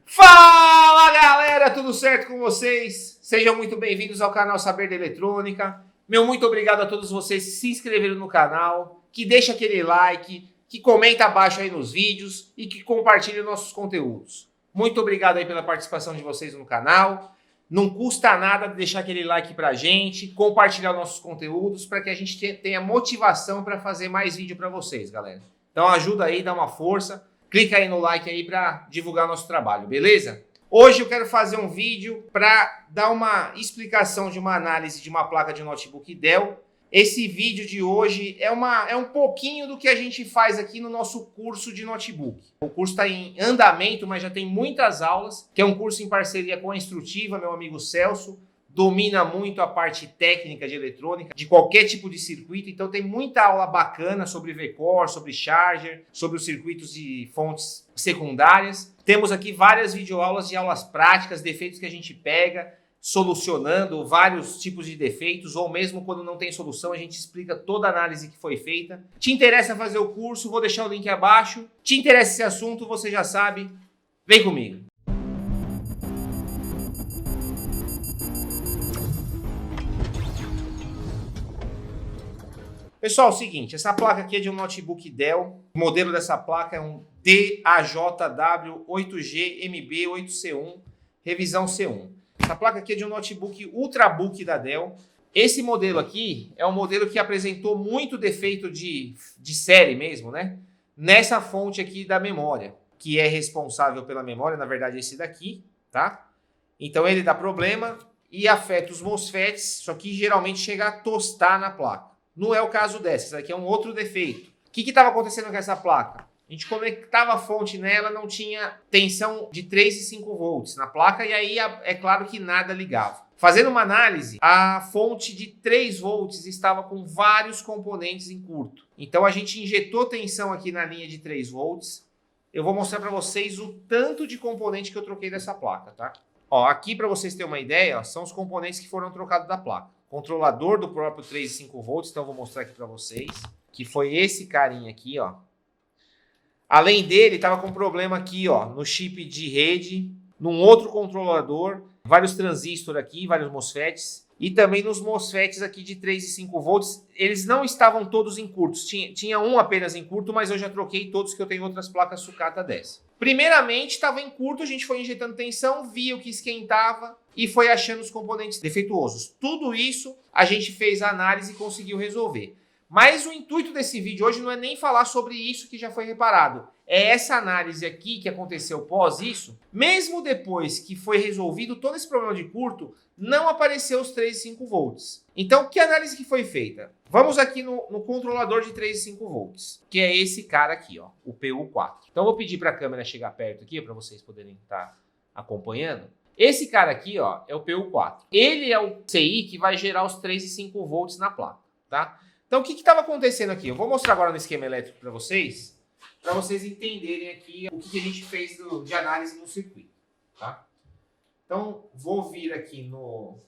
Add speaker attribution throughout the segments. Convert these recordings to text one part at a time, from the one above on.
Speaker 1: Fala galera, tudo certo com vocês? Sejam muito bem-vindos ao canal Saber de Eletrônica. Meu muito obrigado a todos vocês que se inscreveram no canal, que deixa aquele like, que comenta abaixo aí nos vídeos e que compartilha nossos conteúdos. Muito obrigado aí pela participação de vocês no canal. Não custa nada deixar aquele like pra gente, compartilhar nossos conteúdos para que a gente tenha motivação para fazer mais vídeo para vocês, galera. Então ajuda aí, dá uma força. Clica aí no like aí para divulgar nosso trabalho, beleza? Hoje eu quero fazer um vídeo para dar uma explicação de uma análise de uma placa de notebook Dell. Esse vídeo de hoje é um pouquinho do que a gente faz aqui no nosso curso de notebook. O curso está em andamento, mas já tem muitas aulas, que é um curso em parceria com a Instrutiva, meu amigo Celso. Domina muito a parte técnica de eletrônica, de qualquer tipo de circuito, então tem muita aula bacana sobre V-Core, sobre charger, sobre os circuitos de fontes secundárias. Temos aqui várias videoaulas de aulas práticas, defeitos que a gente pega, solucionando vários tipos de defeitos, ou mesmo quando não tem solução, a gente explica toda a análise que foi feita. Te interessa fazer o curso? Vou deixar o link abaixo. Te interessa esse assunto? Você já sabe. Vem comigo. Pessoal, é o seguinte, essa placa aqui é de um notebook Dell. O modelo dessa placa é um DAJW8G-MB8C1, revisão C1. Essa placa aqui é de um notebook Ultrabook da Dell. Esse modelo aqui é um modelo que apresentou muito defeito de série mesmo, né? Nessa fonte aqui da memória, que é responsável pela memória, na verdade esse daqui, tá? Então ele dá problema e afeta os MOSFETs, só que geralmente chega a tostar na placa. Não é o caso dessa, isso aqui é um outro defeito. O que estava acontecendo com essa placa? A gente conectava a fonte nela, não tinha tensão de 3 e 5 volts na placa, e aí é claro que nada ligava. Fazendo uma análise, a fonte de 3 volts estava com vários componentes em curto. Então a gente injetou tensão aqui na linha de 3 volts. Eu vou mostrar para vocês o tanto de componente que eu troquei dessa placa, tá? Ó, aqui para vocês terem uma ideia, ó, são os componentes que foram trocados da placa. Controlador do próprio 3 e 5 volts, então eu vou mostrar aqui para vocês, que foi esse carinha aqui, ó. Além dele, estava com problema aqui, ó, no chip de rede, num outro controlador, vários transistores aqui, vários MOSFETs, e também nos MOSFETs aqui de 3 e 5 volts, eles não estavam todos em curtos, tinha um apenas em curto, mas eu já troquei todos que eu tenho outras placas sucata dessa. Primeiramente, estava em curto, a gente foi injetando tensão, via o que esquentava e foi achando os componentes defeituosos. Tudo isso a gente fez a análise e conseguiu resolver. Mas o intuito desse vídeo hoje não é nem falar sobre isso que já foi reparado. É essa análise aqui que aconteceu pós isso. Mesmo depois que foi resolvido todo esse problema de curto, não apareceu os 3 e 5 volts. Então, que análise que foi feita? Vamos aqui no controlador de 3 e 5 volts, que é esse cara aqui, ó, o PU4. Então, eu vou pedir para a câmera chegar perto aqui, para vocês poderem estar acompanhando. Esse cara aqui, ó, é o PU4. Ele é o CI que vai gerar os 3 e 5 volts na placa, tá? Então, o que estava acontecendo aqui? Eu vou mostrar agora no esquema elétrico para vocês entenderem aqui o que a gente fez de análise no circuito, tá? Então, vou vir aqui no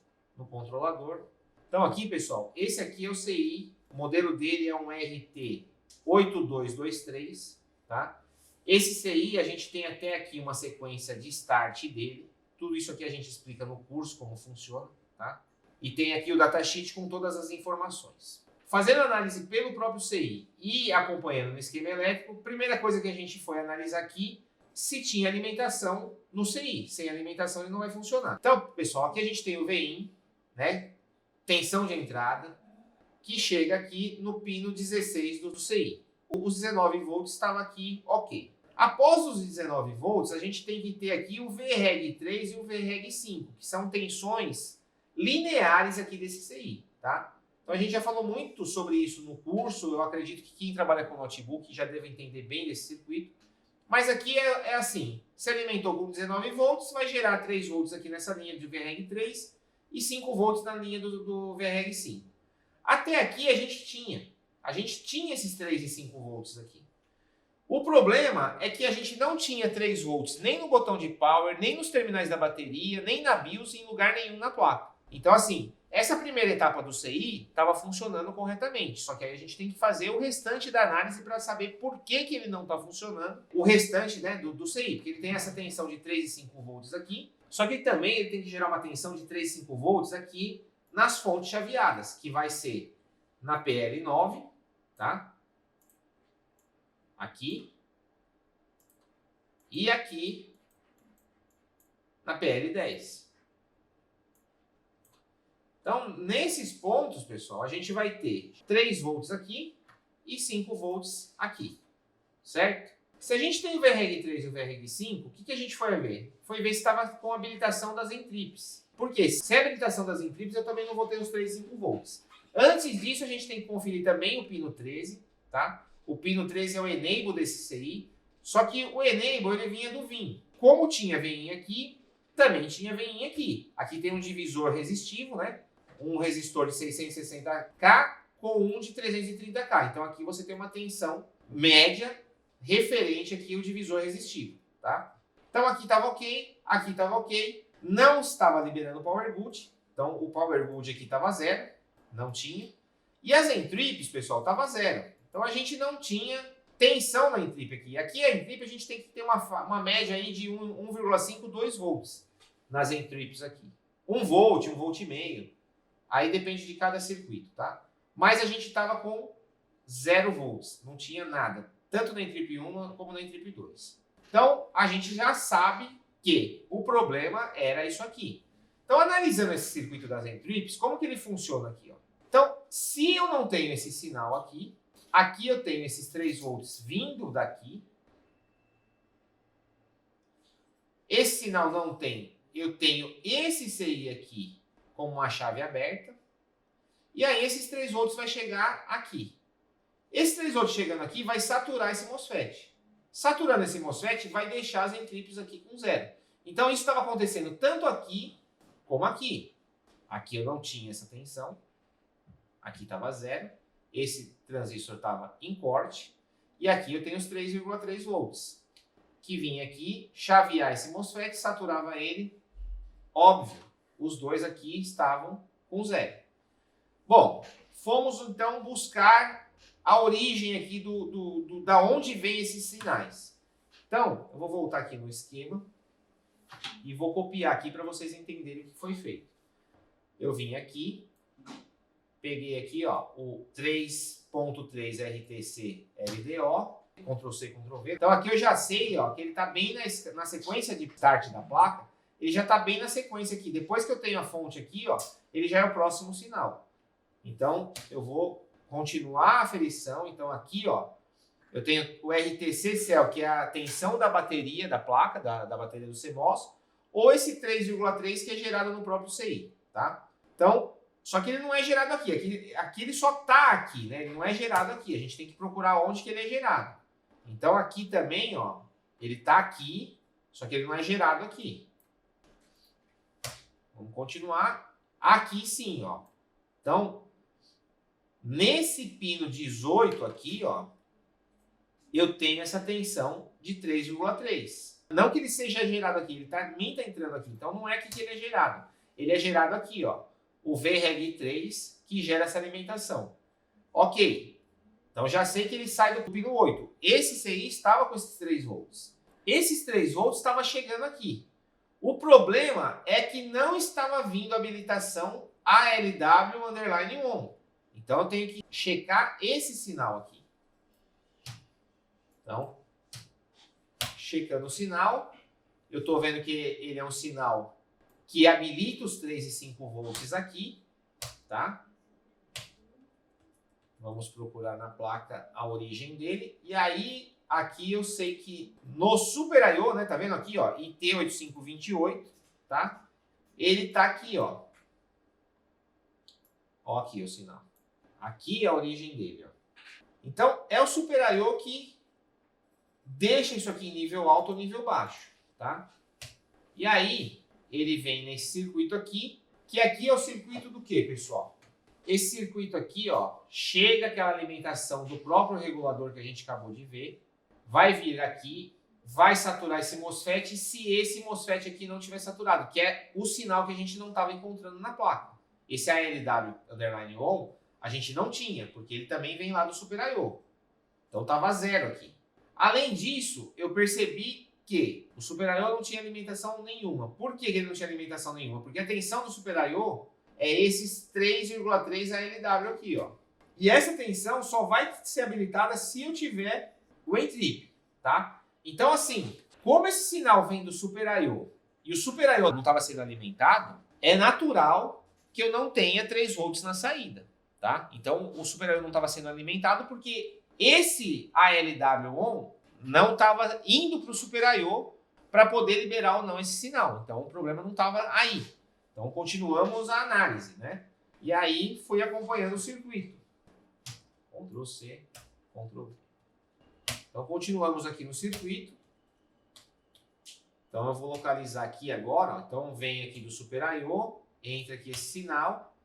Speaker 1: controlador. Então, aqui, pessoal, esse aqui é o CI, o modelo dele é um RT8223, tá? Esse CI, a gente tem até aqui uma sequência de start dele. Tudo isso aqui a gente explica no curso, como funciona, tá? E tem aqui o datasheet com todas as informações. Fazendo análise pelo próprio CI e acompanhando no esquema elétrico, a primeira coisa que a gente foi analisar aqui, se tinha alimentação no CI. Sem alimentação ele não vai funcionar. Então, pessoal, aqui a gente tem o VIN, né? Tensão de entrada, que chega aqui no pino 16 do CI. Os 19 volts estavam aqui, ok. Após os 19 volts, a gente tem que ter aqui o VREG3 e o VREG5, que são tensões lineares aqui desse CI, tá? Então a gente já falou muito sobre isso no curso, eu acredito que quem trabalha com notebook já deve entender bem desse circuito. Mas aqui é assim, se alimentou com 19 volts, vai gerar 3 volts aqui nessa linha do VREG3 e 5 volts na linha do VREG5. Até aqui a gente tinha esses 3 e 5 volts aqui. O problema é que a gente não tinha 3 volts nem no botão de power, nem nos terminais da bateria, nem na BIOS, em lugar nenhum na placa. Então assim, essa primeira etapa do CI estava funcionando corretamente, só que aí a gente tem que fazer o restante da análise para saber por que ele não está funcionando, o restante, né, do CI, porque ele tem essa tensão de 3,5 volts aqui, só que também ele tem que gerar uma tensão de 3,5 volts aqui nas fontes chaveadas, que vai ser na PL9, tá? Aqui e aqui na PL10. Então, nesses pontos, pessoal, a gente vai ter 3 volts aqui e 5 volts aqui, certo? Se a gente tem o VREG3 e o VREG5, o que a gente foi ver? Foi ver se estava com a habilitação das entripes. Por quê? Se é a habilitação das entripes, eu também não vou ter os 3,5 volts. Antes disso, a gente tem que conferir também o pino 13, tá? O pino 13 é o enable desse CI, só que o enable ele vinha do VIN. Como tinha VIN aqui, também tinha VIN aqui. Aqui tem um divisor resistivo, né? Um resistor de 660K com um de 330K. Então aqui você tem uma tensão média referente aqui ao divisor resistivo, tá? Então aqui estava ok, não estava liberando o Power Good, então o Power Good aqui estava zero, não tinha. E as entripes, pessoal, estava zero. Então a gente não tinha tensão na entripe aqui. Aqui a entripe a gente tem que ter uma média aí de 1,5, 2 volts nas entripes aqui. 1 volt, 1 volt e meio. Aí depende de cada circuito, tá? Mas a gente estava com 0 volts, não tinha nada, tanto na entripe 1 como na entripe 2. Então, a gente já sabe que o problema era isso aqui. Então, analisando esse circuito das entripes, como que ele funciona aqui? Ó? Então, se eu não tenho esse sinal aqui, aqui eu tenho esses 3 volts vindo daqui. Esse sinal não tem, eu tenho esse CI aqui com uma chave aberta, e aí esses 3 volts vai chegar aqui. Esse 3 volts chegando aqui vai saturar esse MOSFET. Saturando esse MOSFET vai deixar as entripes aqui com zero. Então isso estava acontecendo tanto aqui como aqui. Aqui eu não tinha essa tensão, aqui estava zero, esse transistor estava em corte, e aqui eu tenho os 3,3 volts, que vinha aqui chavear esse MOSFET, saturava ele, óbvio. Os dois aqui estavam com zero. Bom, fomos então buscar a origem aqui da onde vem esses sinais. Então, eu vou voltar aqui no esquema e vou copiar aqui para vocês entenderem o que foi feito. Eu vim aqui, peguei aqui ó, o 3.3 RTC LDO, Ctrl+C, Ctrl+V. Então aqui eu já sei ó, que ele está bem na sequência de start da placa. Ele já está bem na sequência aqui. Depois que eu tenho a fonte aqui, ó, ele já é o próximo sinal. Então, eu vou continuar a aferição. Então, aqui, ó, eu tenho o RTC cell, que é a tensão da bateria da placa, da bateria do CMOS, ou esse 3,3 que é gerado no próprio CI, tá? Então, só que ele não é gerado aqui. Aqui ele só está aqui, né? Ele não é gerado aqui. A gente tem que procurar onde que ele é gerado. Então, aqui também, ó, ele está aqui, só que ele não é gerado aqui. Vamos continuar. Aqui sim, ó. Então, nesse pino 18 aqui, ó, eu tenho essa tensão de 3,3. Não que ele seja gerado aqui, ele também está entrando aqui. Então, não é aqui que ele é gerado. Ele é gerado aqui, ó. O VREG3 que gera essa alimentação. Ok. Então, já sei que ele sai do pino 8. Esse CI estava com esses 3 volts. Esses 3 volts estavam chegando aqui. O problema é que não estava vindo a habilitação ALW_ON. Então eu tenho que checar esse sinal aqui. Então, checando o sinal, eu estou vendo que ele é um sinal que habilita os 3,5 volts aqui, tá? Vamos procurar na placa a origem dele. E aí, aqui eu sei que no Super I/O, né, tá vendo aqui, ó, IT8528, tá? Ele tá aqui, ó. Ó aqui o sinal. Aqui é a origem dele, ó. Então, é o Super I/O que deixa isso aqui em nível alto ou nível baixo, tá? E aí, ele vem nesse circuito aqui, que aqui é o circuito do quê, pessoal? Esse circuito aqui, ó, chega aquela alimentação do próprio regulador que a gente acabou de ver, vai vir aqui, vai saturar esse MOSFET se esse MOSFET aqui não estiver saturado, que é o sinal que a gente não estava encontrando na placa. Esse ALW_ON a gente não tinha, porque ele também vem lá do Super I/O. Então estava 0 aqui. Além disso, eu percebi que o Super I/O não tinha alimentação nenhuma. Por que ele não tinha alimentação nenhuma? Porque a tensão do Super I/O é esses 3,3 ALW aqui, ó. E essa tensão só vai ser habilitada se eu tiver o N-trip, tá? Então, assim, como esse sinal vem do Super I/O e o Super I/O não estava sendo alimentado, é natural que eu não tenha 3 volts na saída, tá? Então, o Super I/O não estava sendo alimentado porque esse ALW_ON não estava indo para o Super I/O para poder liberar ou não esse sinal. Então, o problema não estava aí. Então, continuamos a análise, né? E aí, fui acompanhando o circuito. Ctrl C, Ctrl V. Então, continuamos aqui no circuito. Então, eu vou localizar aqui agora. Ó. Então, vem aqui do Super I/O, entra aqui esse sinal,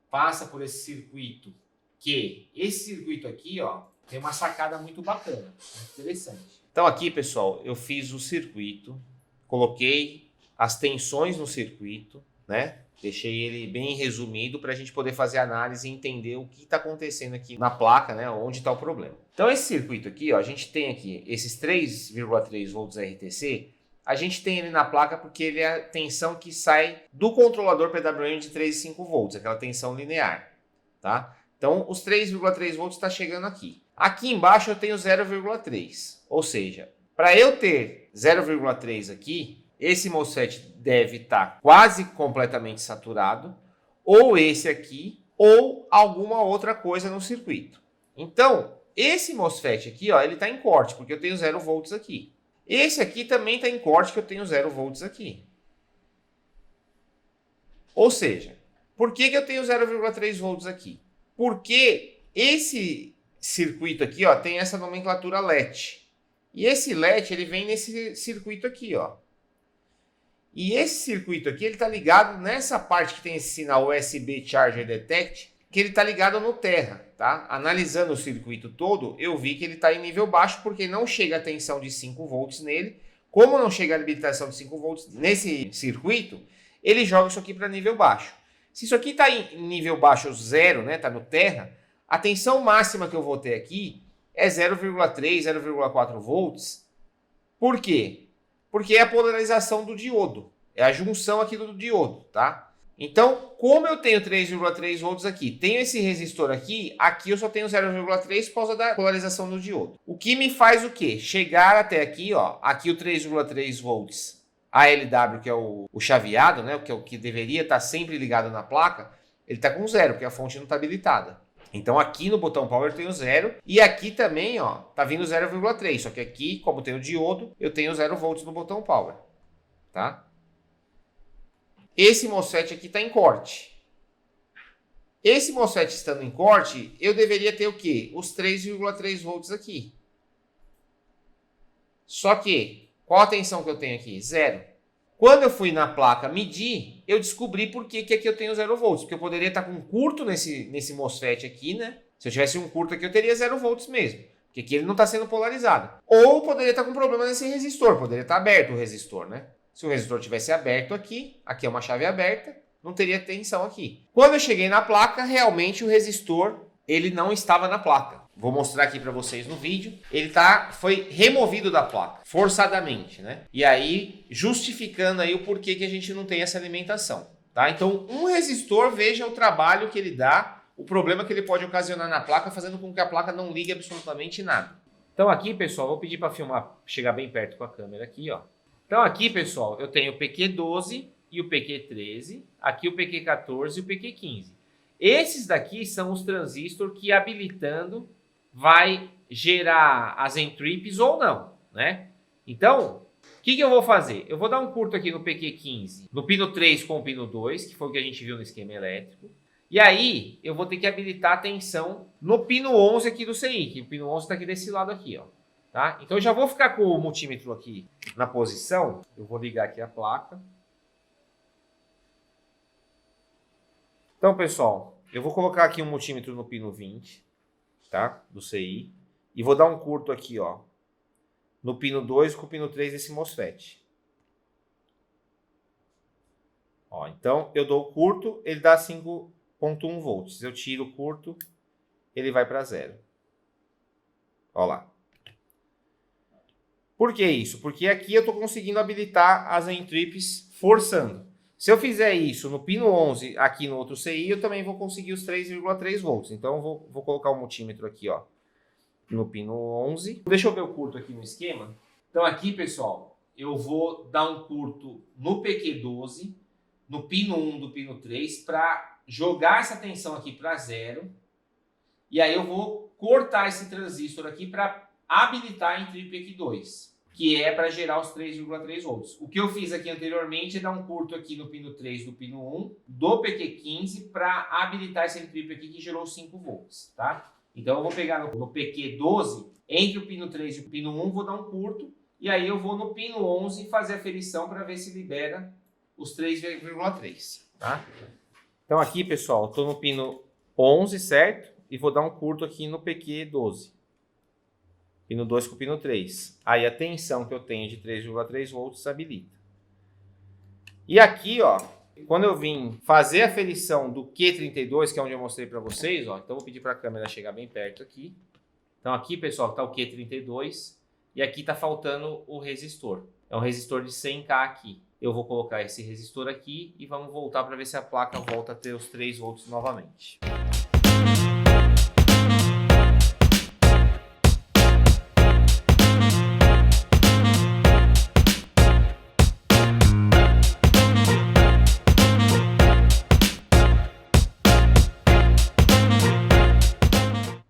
Speaker 1: passa por esse circuito, que esse circuito aqui, ó, tem uma sacada muito bacana, muito interessante. Então, aqui, pessoal, eu fiz o circuito, coloquei as tensões no circuito, né? Deixei ele bem resumido para a gente poder fazer análise e entender o que está acontecendo aqui na placa, né? Onde está o problema. Então, esse circuito aqui, ó, a gente tem aqui esses 3,3 volts RTC, a gente tem ele na placa porque ele é a tensão que sai do controlador PWM de 3,5 volts, aquela tensão linear, tá? Então, os 3,3 volts está chegando aqui. Aqui embaixo eu tenho 0,3, ou seja, para eu ter 0,3 aqui, esse MOSFET deve estar quase completamente saturado, ou esse aqui, ou alguma outra coisa no circuito. Então, esse MOSFET aqui, ó, ele está em corte, porque eu tenho 0 volts aqui. Esse aqui também está em corte, que eu tenho 0 volts aqui. Ou seja, por que eu tenho 0,3 volts aqui? Porque esse circuito aqui, ó, tem essa nomenclatura LET. E esse LET, ele vem nesse circuito aqui, ó. E esse circuito aqui, ele está ligado nessa parte que tem esse sinal USB Charger Detect, que ele está ligado no terra, tá? Analisando o circuito todo, eu vi que ele está em nível baixo porque não chega a tensão de 5 volts nele. Como não chega a habilitação de 5 volts nesse circuito, ele joga isso aqui para nível baixo. Se isso aqui está em nível baixo 0, né? Está no terra, a tensão máxima que eu vou ter aqui é 0,3, 0,4 volts. Por quê? Porque é a polarização do diodo. É a junção aqui do diodo, tá? Então, como eu tenho 3,3 volts aqui, tenho esse resistor aqui, aqui eu só tenho 0,3 por causa da polarização do diodo. O que me faz o quê? Chegar até aqui, ó, aqui o 3,3 volts ALW, que é o chaveado, né, que é o que deveria estar sempre ligado na placa, ele está com 0, porque a fonte não está habilitada. Então aqui no botão power eu tenho 0 e aqui também, ó, tá vindo 0,3, só que aqui, como tem o diodo, eu tenho 0 volts no botão power, tá? Esse MOSFET aqui está em corte. Esse MOSFET estando em corte, eu deveria ter o quê? Os 3,3 volts aqui. Só que, qual a tensão que eu tenho aqui? 0. Quando eu fui na placa medir, eu descobri por que aqui eu tenho 0 volts. Porque eu poderia estar com um curto nesse MOSFET aqui, né? Se eu tivesse um curto aqui, eu teria 0 volts mesmo. Porque aqui ele não está sendo polarizado. Ou poderia estar com problema nesse resistor. Poderia estar aberto o resistor, né? Se o resistor tivesse aberto aqui é uma chave aberta, não teria tensão aqui. Quando eu cheguei na placa, realmente o resistor ele não estava na placa. Vou mostrar aqui para vocês no vídeo. Ele foi removido da placa, forçadamente, né? E aí, justificando aí o porquê que a gente não tem essa alimentação, tá? Então, um resistor, veja o trabalho que ele dá, o problema que ele pode ocasionar na placa, fazendo com que a placa não ligue absolutamente nada. Então aqui, pessoal, vou pedir para filmar, chegar bem perto com a câmera aqui, ó. Então aqui, pessoal, eu tenho o PQ12 e o PQ13, aqui o PQ14 e o PQ15. Esses daqui são os transistores que habilitando vai gerar as entrips ou não, né? Então, o que eu vou fazer? Eu vou dar um curto aqui no PQ15, no pino 3 com o pino 2, que foi o que a gente viu no esquema elétrico. E aí, eu vou ter que habilitar a tensão no pino 11 aqui do CI, que o pino 11 está aqui desse lado aqui, ó. Tá? Então, eu já vou ficar com o multímetro aqui na posição. Eu vou ligar aqui a placa. Então, pessoal, eu vou colocar aqui um multímetro no pino 20, tá? Do CI. E vou dar um curto aqui, ó, no pino 2 com o pino 3 desse MOSFET. Ó, então, eu dou o curto, ele dá 5,1 volts. Eu tiro o curto, ele vai para 0. Ó lá. Por que isso? Porque aqui eu estou conseguindo habilitar as entrips forçando. Se eu fizer isso no pino 11 aqui no outro CI, eu também vou conseguir os 3,3 volts. Então eu vou colocar o multímetro aqui, ó, no pino 11. Deixa eu ver o curto aqui no esquema. Então aqui, pessoal, eu vou dar um curto no PQ12, no pino 1 do pino 3, para jogar essa tensão aqui para 0. E aí eu vou cortar esse transistor aqui para habilitar a entrip aqui 2, que é para gerar os 3,3 volts. O que eu fiz aqui anteriormente é dar um curto aqui no pino 3 do pino 1, do PQ15, para habilitar essa entrip aqui que gerou 5 volts, tá? Então eu vou pegar no PQ12, entre o pino 3 e o pino 1, vou dar um curto, e aí eu vou no pino 11 fazer a ferição para ver se libera os 3,3, tá? Então aqui, pessoal, estou no pino 11, certo? E vou dar um curto aqui no PQ12. Pino 2 com o pino 3. Aí a tensão que eu tenho de 3,3 volts habilita. E aqui, ó, quando eu vim fazer a ferição do Q32, que é onde eu mostrei para vocês, ó, então vou pedir para a câmera chegar bem perto aqui. Então aqui, pessoal, está o Q32 e aqui está faltando o resistor. É um resistor de 100K aqui. Eu vou colocar esse resistor aqui e vamos voltar para ver se a placa volta a ter os 3 volts novamente.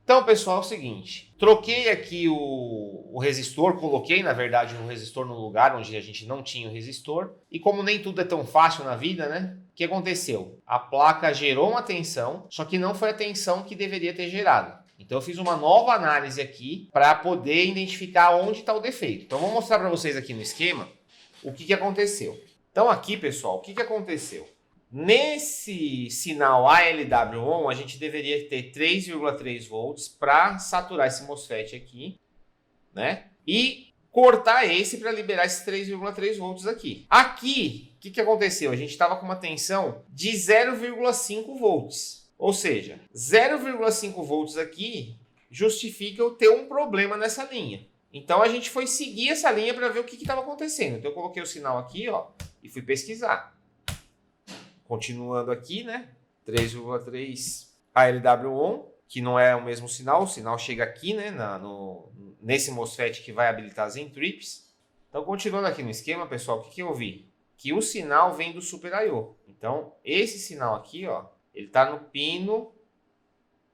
Speaker 1: Então, pessoal, é o seguinte, troquei aqui o resistor, coloquei, na verdade, o resistor no lugar onde a gente não tinha o resistor. E como nem tudo é tão fácil na vida, né? O que aconteceu? A placa gerou uma tensão, só que não foi a tensão que deveria ter gerado. Então, eu fiz uma nova análise aqui para poder identificar onde está o defeito. Então, vou mostrar para vocês aqui no esquema o que aconteceu. Então, aqui, pessoal, o que aconteceu? Nesse sinal ALW-ON, a gente deveria ter 3,3 volts para saturar esse MOSFET aqui, né? E cortar esse para liberar esses 3,3 volts aqui. Aqui, o que aconteceu? A gente estava com uma tensão de 0,5 volts. Ou seja, 0,5 volts aqui justifica eu ter um problema nessa linha. Então, a gente foi seguir essa linha para ver o que estava acontecendo. Então, eu coloquei o sinal aqui, ó, e fui pesquisar. Continuando aqui, né? 3,3 ALW-ON, que não é o mesmo sinal. O sinal chega aqui, né? Nesse MOSFET que vai habilitar as entrips. Então, continuando aqui no esquema, pessoal, o que eu vi? Que o sinal vem do Super I/O. Então, esse sinal aqui, ó, ele está no pino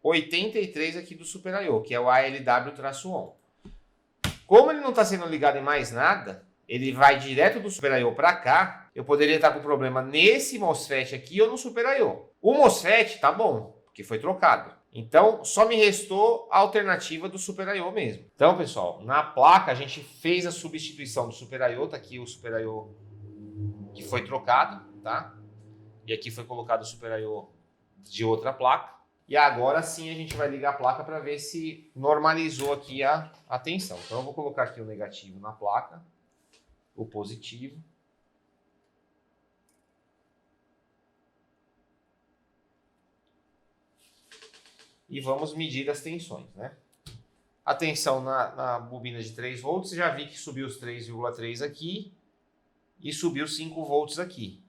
Speaker 1: 83 aqui do Super I/O, que é o ALW-ON. Como ele não está sendo ligado em mais nada, ele vai direto do Super I/O para cá. Eu poderia estar com problema nesse MOSFET aqui ou no Super I/O. O MOSFET tá bom, porque foi trocado. Então, só me restou a alternativa do Super I/O mesmo. Então, pessoal, na placa a gente fez a substituição do Super I/O. Tá aqui o Super I/O que foi trocado, tá? E aqui foi colocado o Super I/O de outra placa. E agora sim a gente vai ligar a placa para ver se normalizou aqui a tensão. Então, eu vou colocar aqui o negativo na placa, o positivo. E vamos medir as tensões, né? A tensão na bobina de 3 volts, já vi que subiu os 3,3 aqui e subiu 5 volts aqui.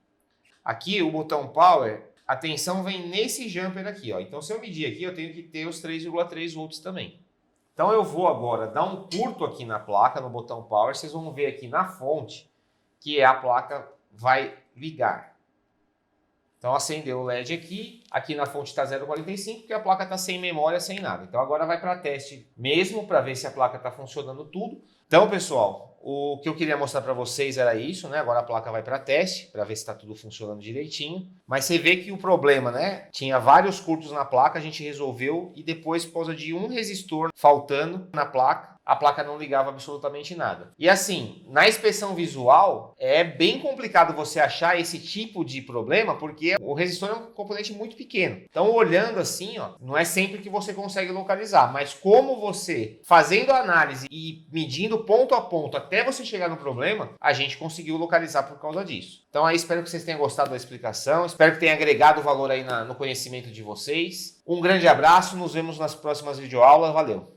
Speaker 1: Aqui o botão Power, a tensão vem nesse jumper aqui, ó. Então se eu medir aqui, eu tenho que ter os 3,3 volts também. Então eu vou agora dar um curto aqui na placa, no botão Power. Vocês vão ver aqui na fonte que a placa vai ligar. Então acendeu o LED aqui, aqui na fonte está 0,45, porque a placa está sem memória, sem nada. Então agora vai para teste mesmo, para ver se a placa está funcionando tudo. Então, pessoal, o que eu queria mostrar para vocês era isso, né? Agora a placa vai para teste, para ver se está tudo funcionando direitinho. Mas você vê que o problema, né? Tinha vários curtos na placa, a gente resolveu e depois, por causa de um resistor faltando na placa, a placa não ligava absolutamente nada. E assim, na inspeção visual, é bem complicado você achar esse tipo de problema, porque o resistor é um componente muito pequeno. Então, olhando assim, ó, não é sempre que você consegue localizar, mas como você, fazendo a análise e medindo ponto a ponto até você chegar no problema, a gente conseguiu localizar por causa disso. Então, aí espero que vocês tenham gostado da explicação, espero que tenha agregado valor aí no conhecimento de vocês. Um grande abraço, nos vemos nas próximas videoaulas, valeu!